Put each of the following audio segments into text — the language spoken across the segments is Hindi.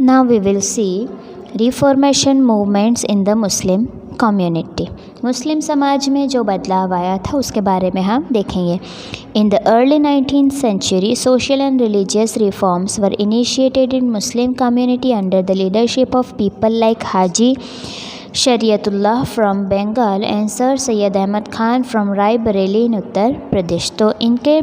Now we will see reformation movements in the Muslim community. मुस्लिम समाज में जो बदलाव आया था उसके बारे में हम देखेंगे। In the early 19th century, social and religious reforms were initiated in Muslim community under the leadership of people like Haji Shariatullah from Bengal and sir Syed Ahmad Khan from Raebareli in Uttar Pradesh. तो इनके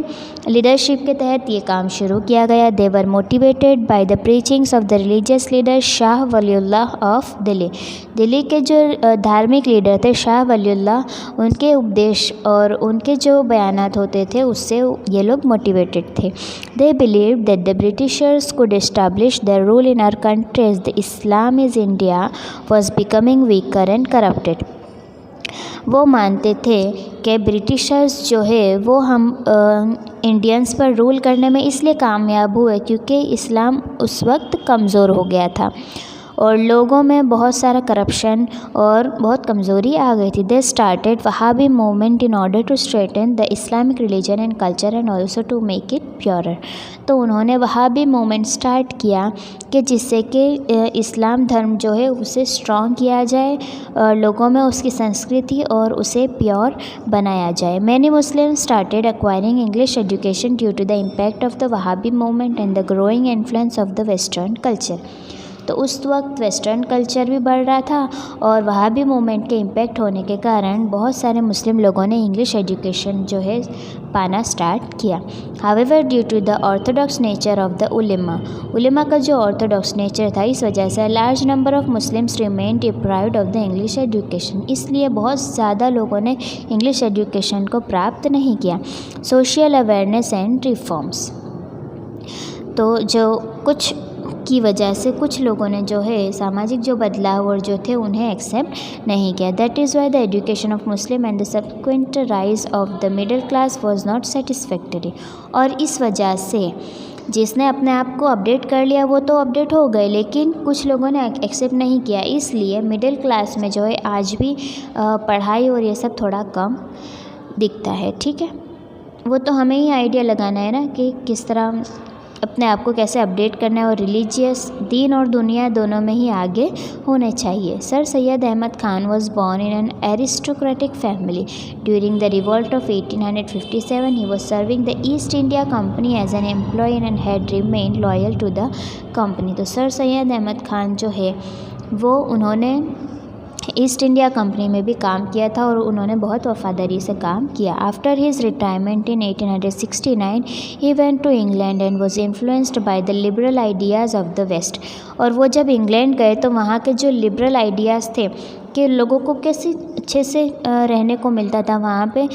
लीडरशिप के तहत ये काम शुरू किया गया। They were motivated by the preachings of the religious leader Shah Waliullah of Delhi. Delhi के जो धार्मिक लीडर थे शाह वलीउल्लाह, उनके उपदेश और उनके जो बयानात होते थे उससे ये लोग मोटिवेटेड थे। They believe that the Britishers could establish their rule in our country as the Islam is India was becoming weaker and corrupted. वो मानते थे कि ब्रिटिशर्स जो है वो हम इंडियंस पर रूल करने में इसलिए कामयाब हुए क्योंकि इस्लाम उस वक्त कमज़ोर हो गया था और लोगों में बहुत सारा करप्शन और बहुत कमज़ोरी आ गई थी। They started Wahabi movement in order to straighten the Islamic religion and culture and also to make it purer. तो उन्होंने वहाबी मूवमेंट स्टार्ट किया कि जिससे कि इस्लाम धर्म जो है उसे स्ट्रॉन्ग किया जाए, लोगों में उसकी संस्कृति और उसे प्योर बनाया जाए। Many Muslim started acquiring English education due to the impact of the Wahabi movement and the growing influence of the western culture. तो उस वक्त वेस्टर्न कल्चर भी बढ़ रहा था और वहाबी मूवमेंट के इम्पैक्ट होने के कारण बहुत सारे मुस्लिम लोगों ने इंग्लिश एजुकेशन जो है पाना स्टार्ट किया। However due to the orthodox nature of the ulema का जो ऑर्थोडॉक्स नेचर था, इस वजह से large number of Muslims remain deprived of the English education. इसलिए बहुत ज़्यादा लोगों ने इंग्लिश एजुकेशन को प्राप्त नहीं किया। सोशल अवेयरनेस एंड रिफॉर्म्स, तो जो कुछ की वजह से कुछ लोगों ने जो है सामाजिक जो बदलाव और जो थे उन्हें एक्सेप्ट नहीं किया। That is why the education of Muslim and the subsequent rise of the middle class was not satisfactory. और इस वजह से जिसने अपने आप को अपडेट कर लिया वो तो अपडेट हो गए, लेकिन कुछ लोगों ने एक्सेप्ट नहीं किया। इसलिए मिडिल क्लास में जो है आज भी पढ़ाई और ये सब थोड़ा कम दिखता है। ठीक है, वो तो हमें ही आइडिया लगाना है ना कि किस तरह अपने आप को कैसे अपडेट करना है और रिलीजियस दीन और दुनिया दोनों में ही आगे होने चाहिए। Sir Syed Ahmad Khan was born in an aristocratic family during the revolt of 1857। He was serving the East India Company as an employ and had remain loyal to the company. तो सर सैयद अहमद खान जो है वो उन्होंने ईस्ट इंडिया कंपनी में भी काम किया था और उन्होंने बहुत वफादारी से काम किया। After his retirement in 1869 he went to England and was influenced by the liberal ideas of the west. और वो जब इंग्लैंड गए तो वहाँ के जो लिबरल आइडियाज़ थे कि लोगों को कैसे अच्छे से रहने को मिलता था, वहाँ पे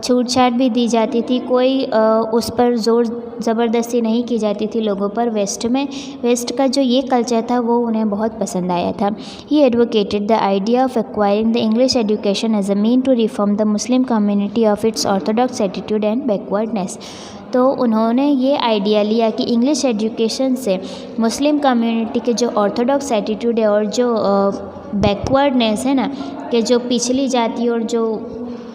छूट छाट भी दी जाती थी, कोई उस पर ज़ोर ज़बरदस्ती नहीं की जाती थी लोगों पर। वेस्ट का जो ये कल्चर था वो उन्हें बहुत पसंद आया था। He advocated the idea of acquiring the English education as a mean to reform the Muslim community of its orthodox attitude and backwardness. तो उन्होंने ये आइडिया लिया कि इंग्लिश एजुकेशन से मुस्लिम कम्युनिटी के जो ऑर्थोडॉक्स एटीट्यूड है और जो बैकवर्डनेस है ना, कि जो पिछली जाति और जो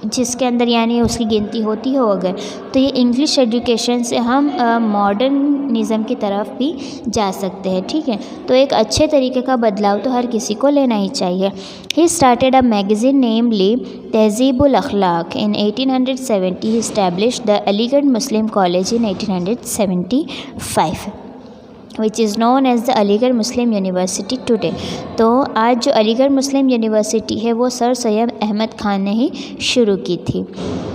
जिसके अंदर यानी उसकी गिनती होती हो अगर, तो ये इंग्लिश एजुकेशन से हम मॉडर्निज़म की तरफ भी जा सकते हैं। ठीक है, तो एक अच्छे तरीके का बदलाव तो हर किसी को लेना ही चाहिए। He started a magazine namely तहज़ीबुल Akhlaq in 1870। He established the Aligarh Muslim college in 1875 which is known as the Aligarh Muslim university today. तो आज जो अलीगढ़ मुस्लिम यूनिवर्सिटी है वो सर सैयद अहमद खान ने ही शुरू की थी।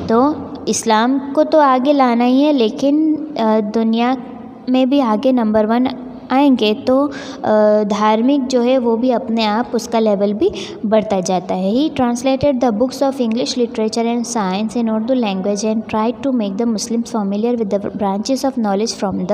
तो इस्लाम को तो आगे लाना ही है, लेकिन दुनिया में भी आगे नंबर 1 आएंगे तो धार्मिक जो है वो भी अपने आप उसका लेवल भी बढ़ता जाता है। He translated the books of English literature and science in Urdu language and tried to make the Muslims familiar with the branches of knowledge from the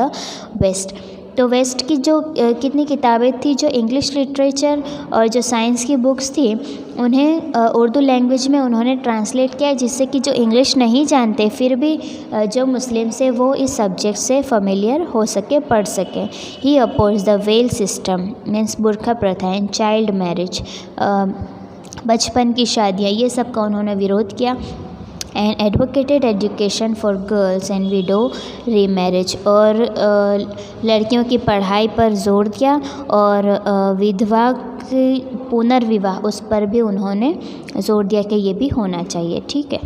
west. तो वेस्ट की जो कितनी किताबें थी जो इंग्लिश लिटरेचर और जो साइंस की बुक्स थी उन्हें उर्दू लैंग्वेज में उन्होंने ट्रांसलेट किया, जिससे कि जो इंग्लिश नहीं जानते फिर भी जो मुस्लिम से वो इस सब्जेक्ट से फेमिलियर हो सके, पढ़ सके। He oppose the veil system means बुरखा प्रथा एंड चाइल्ड मैरिज, बचपन की शादियाँ, ये सब का उन्होंने विरोध किया। And advocated education for girls and window remarriage, और लड़कियों की पढ़ाई पर जोर दिया और विधवा की पुनर्विवाह उस पर भी उन्होंने जोर दिया कि ये भी होना चाहिए। ठीक है।